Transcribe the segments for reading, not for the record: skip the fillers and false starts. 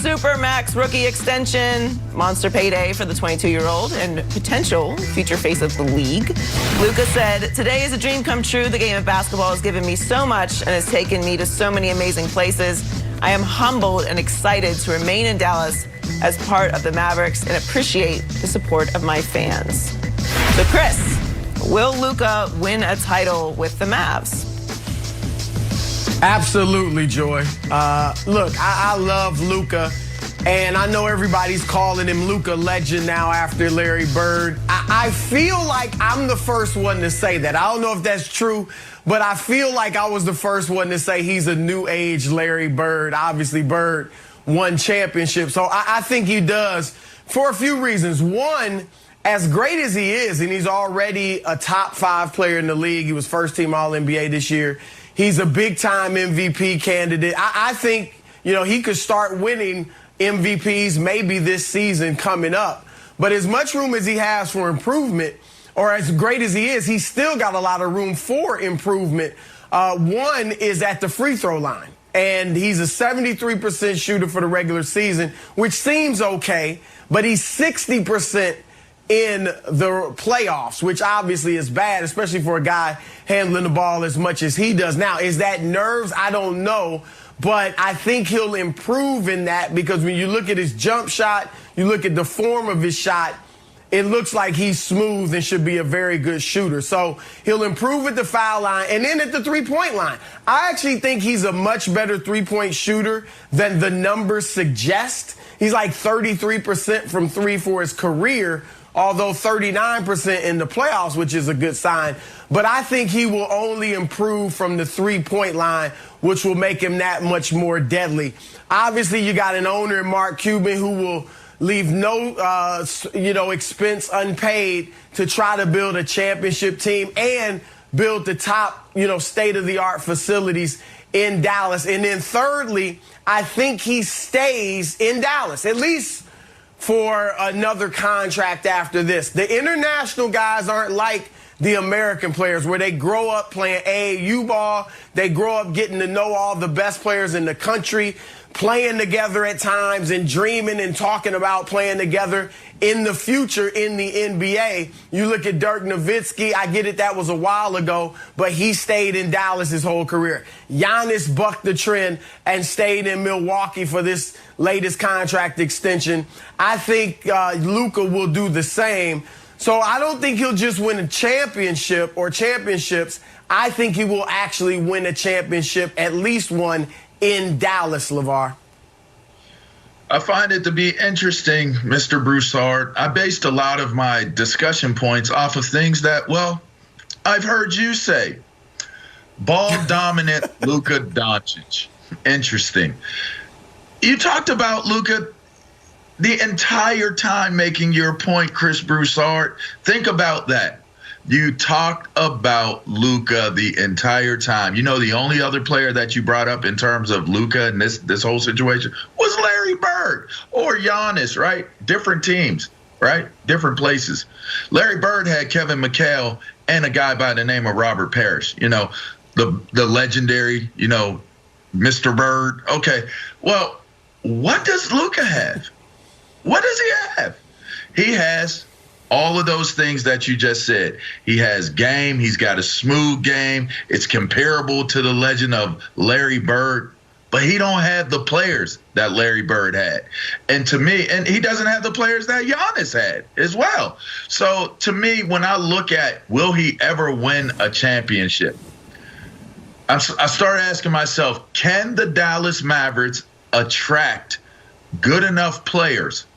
Supermax rookie extension. Monster payday for the 22-year-old and potential future face of the league. Luka said, "Today is a dream come true. The game of basketball has given me so much and has taken me to so many amazing places. I am humbled and excited to remain in Dallas as part of the Mavericks and appreciate the support of my fans." So Chris, will Luka win a title with the Mavs? Absolutely, Joy. Look, I love Luka, and I know everybody's calling him Luka Legend now after Larry Bird. I feel like I'm the first one to say that. I don't know if that's true, but I feel like I was the first one to say he's a new age Larry Bird. Obviously, Bird won championships, so I think he does for a few reasons. One, as great as he is, and he's already a top 5 player in the league. He was first team All-NBA this year. He's a big-time MVP candidate. I think, he could start winning MVPs maybe this season coming up. But as much room as he has for improvement, or as great as he is, he's still got a lot of room for improvement. One is at the free throw line. And he's a 73% shooter for the regular season, which seems okay, but he's 60% in the playoffs, which obviously is bad, especially for a guy handling the ball as much as he does. Now, is that nerves? I don't know, but I think he'll improve in that because when you look at his jump shot, you look at the form of his shot, it looks like he's smooth and should be a very good shooter. So he'll improve at the foul line and then at the three-point line. I actually think he's a much better three-point shooter than the numbers suggest. He's like 33% from three for his career, although 39% in the playoffs, which is a good sign. But I think he will only improve from the three-point line, which will make him that much more deadly. Obviously, you got an owner in Mark Cuban who will leave no, expense unpaid to try to build a championship team and build the top, state-of-the-art facilities in Dallas. And then thirdly, I think he stays in Dallas, at least for another contract after this. The international guys aren't like the American players where they grow up playing AAU ball. They grow up getting to know all the best players in the country, playing together at times and dreaming and talking about playing together in the future in the NBA. You look at Dirk Nowitzki, I get it, that was a while ago, but he stayed in Dallas his whole career. Giannis bucked the trend and stayed in Milwaukee for this latest contract extension. I think Luka will do the same. So I don't think he'll just win a championship or championships. I think he will actually win a championship, at least one, in Dallas, LeVar. I find it to be interesting, Mr. Broussard. I based a lot of my discussion points off of things that, I've heard you say. Ball-dominant Luka Doncic. Interesting. You talked about Luka the entire time making your point, Chris Broussard. Think about that. You talked about Luka the entire time. The only other player that you brought up in terms of Luka and this whole situation was Larry Bird or Giannis, right? Different teams, right? Different places. Larry Bird had Kevin McHale and a guy by the name of Robert Parrish, the legendary, Mr. Bird. Okay, well, what does Luka have? What does he have? He has all of those things that you just said. He has game. He's got a smooth game. It's comparable to the legend of Larry Bird, but he don't have the players that Larry Bird had. And to me, and he doesn't have the players that Giannis had as well. So to me, when I look at will he ever win a championship, I start asking myself, can the Dallas Mavericks attract good enough players?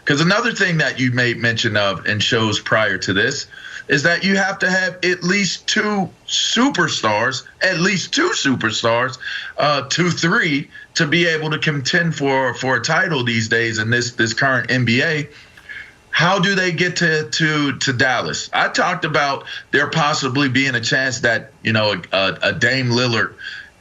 Because another thing that you made mention of in shows prior to this is that you have to have at least two superstars, 2-3, to be able to contend for a title these days in this current NBA. How do they get to Dallas? I talked about there possibly being a chance that, a Dame Lillard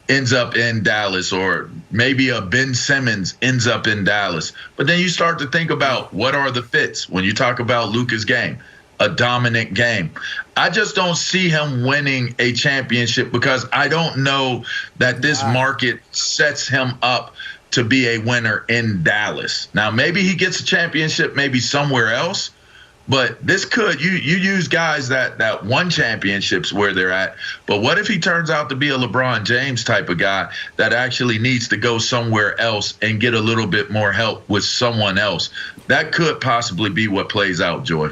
ends up in Dallas, or maybe a Ben Simmons ends up in Dallas. But then you start to think about what are the fits when you talk about Luka's game, a dominant game. I just don't see him winning a championship because I don't know that this market sets him up to be a winner in Dallas. Now, maybe he gets a championship, maybe somewhere else. But this could, you use guys that won championships where they're at. But what if he turns out to be a LeBron James type of guy that actually needs to go somewhere else and get a little bit more help with someone else? That could possibly be what plays out, Joy.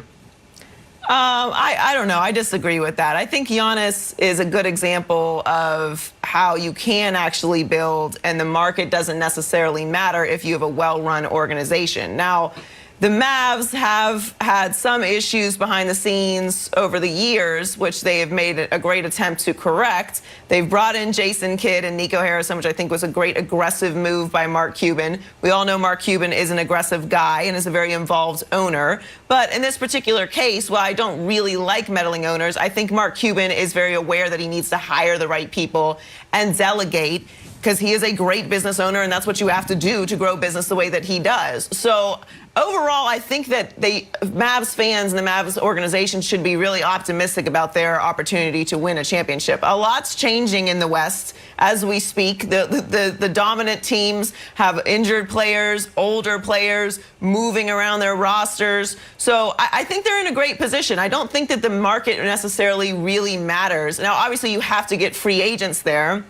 I don't know. I disagree with that. I think Giannis is a good example of how you can actually build, and the market doesn't necessarily matter if you have a well-run organization. Now, the Mavs have had some issues behind the scenes over the years, which they have made a great attempt to correct. They've brought in Jason Kidd and Nico Harrison, which I think was a great aggressive move by Mark Cuban. We all know Mark Cuban is an aggressive guy and is a very involved owner. But in this particular case, while I don't really like meddling owners, I think Mark Cuban is very aware that he needs to hire the right people and delegate, because he is a great business owner, and that's what you have to do to grow business the way that he does. So overall, I think that the Mavs fans and the Mavs organization should be really optimistic about their opportunity to win a championship. A lot's changing in the West as we speak. The dominant teams have injured players, older players moving around their rosters. So I think they're in a great position. I don't think that the market necessarily really matters. Now, obviously, you have to get free agents there,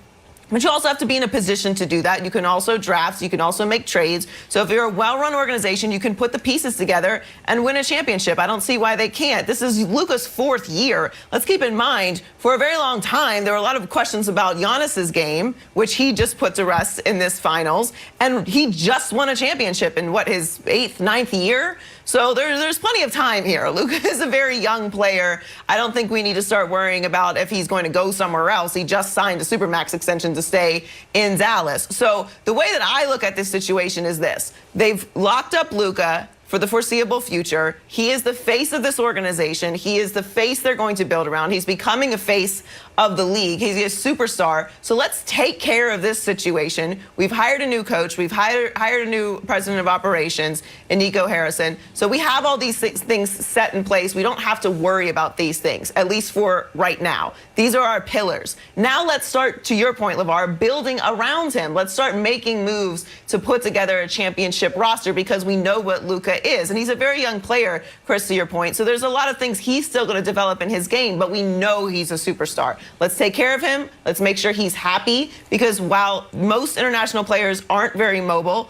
but you also have to be in a position to do that. You can also draft, you can also make trades. So if you're a well-run organization, you can put the pieces together and win a championship. I don't see why they can't. This is Luka's 4th year. Let's keep in mind, for a very long time, there were a lot of questions about Giannis's game, which he just put to rest in this finals. And he just won a championship in, what, his 8th, 9th year? So there's plenty of time here. Luka is a very young player. I don't think we need to start worrying about if he's going to go somewhere else. He just signed a Supermax extension to stay in Dallas. So the way that I look at this situation is this. They've locked up Luka for the foreseeable future. He is the face of this organization. He is the face they're going to build around. He's becoming a face of the league. He's a superstar. So let's take care of this situation. We've hired a new coach. We've hired a new president of operations in Nico Harrison. So we have all these things set in place. We don't have to worry about these things, at least for right now. These are our pillars. Now let's start, to your point, LeVar, building around him. Let's start making moves to put together a championship roster, because we know what Luka is. And he's a very young player, Chris, to your point. So there's a lot of things he's still going to develop in his game, but we know he's a superstar. Let's take care of him. Let's make sure he's happy, because while most international players aren't very mobile,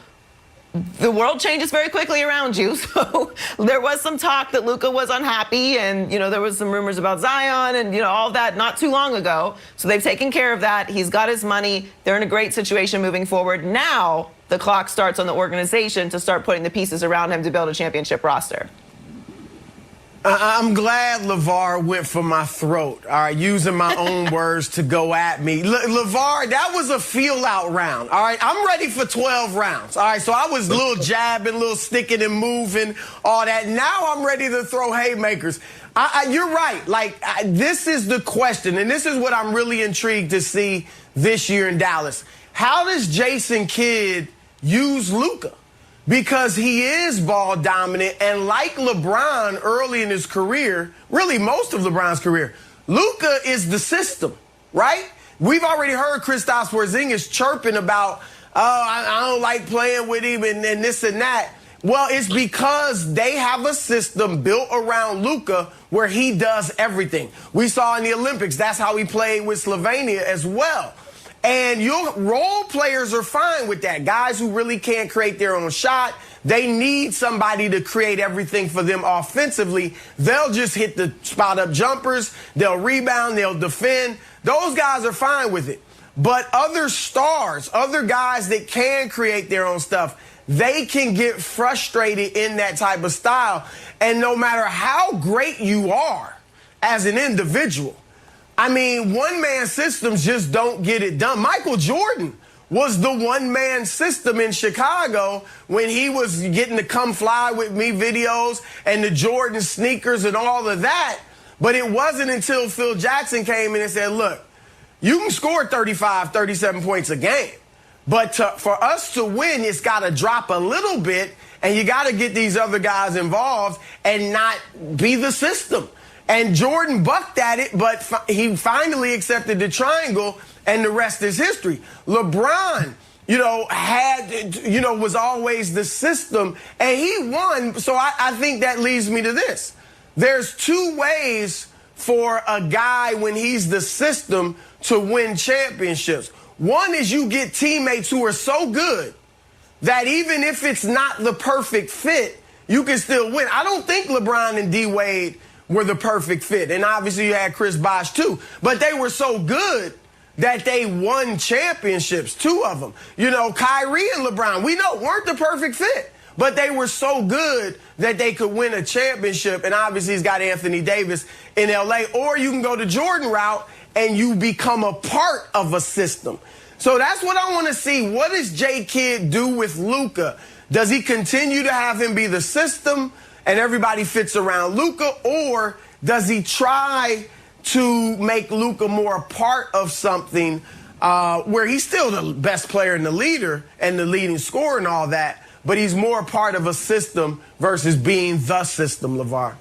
the world changes very quickly around you. So there was some talk that Luka was unhappy, and there was some rumors about Zion and all that not too long ago. So they've taken care of that. He's got his money. They're in a great situation moving forward. Now the clock starts on the organization to start putting the pieces around him to build a championship roster. I'm glad LeVar went for my throat, all right, using my own words to go at me. LeVar, that was a feel-out round, all right? I'm ready for 12 rounds, all right? So I was a little jabbing, a little sticking and moving, all that. Now I'm ready to throw haymakers. You're right. This is the question, and this is what I'm really intrigued to see this year in Dallas. How does Jason Kidd use Luka? Because he is ball dominant, and like LeBron early in his career, really most of LeBron's career, Luka is the system, right? We've already heard Kristaps Porzingis chirping about, I don't like playing with him and this and that. Well, it's because they have a system built around Luka where he does everything. We saw in the Olympics, that's how he played with Slovenia as well. And your role players are fine with that. Guys who really can't create their own shot, they need somebody to create everything for them offensively. They'll just hit the spot-up jumpers. They'll rebound. They'll defend. Those guys are fine with it. But other stars, other guys that can create their own stuff, they can get frustrated in that type of style. And no matter how great you are as an individual, I mean, one-man systems just don't get it done. Michael Jordan was the one-man system in Chicago when he was getting the come fly with me videos and the Jordan sneakers and all of that. But it wasn't until Phil Jackson came in and said, look, you can score 35, 37 points a game, but for us to win, it's got to drop a little bit, and you got to get these other guys involved and not be the system. And Jordan bucked at it, but he finally accepted the triangle, and the rest is history. LeBron was always the system, and he won. So I think that leads me to this. There's two ways for a guy when he's the system to win championships. One is you get teammates who are so good that even if it's not the perfect fit, you can still win. I don't think LeBron and D. Wade were the perfect fit. And obviously you had Chris Bosh too. But they were so good that they won championships, two of them. Kyrie and LeBron, we know, weren't the perfect fit. But they were so good that they could win a championship. And obviously he's got Anthony Davis in L.A. Or you can go the Jordan route and you become a part of a system. So that's what I want to see. What does J. Kidd do with Luka? Does he continue to have him be the system and everybody fits around Luka? Or does he try to make Luka more a part of something where he's still the best player and the leader and the leading scorer and all that, but he's more a part of a system versus being the system, LeVar?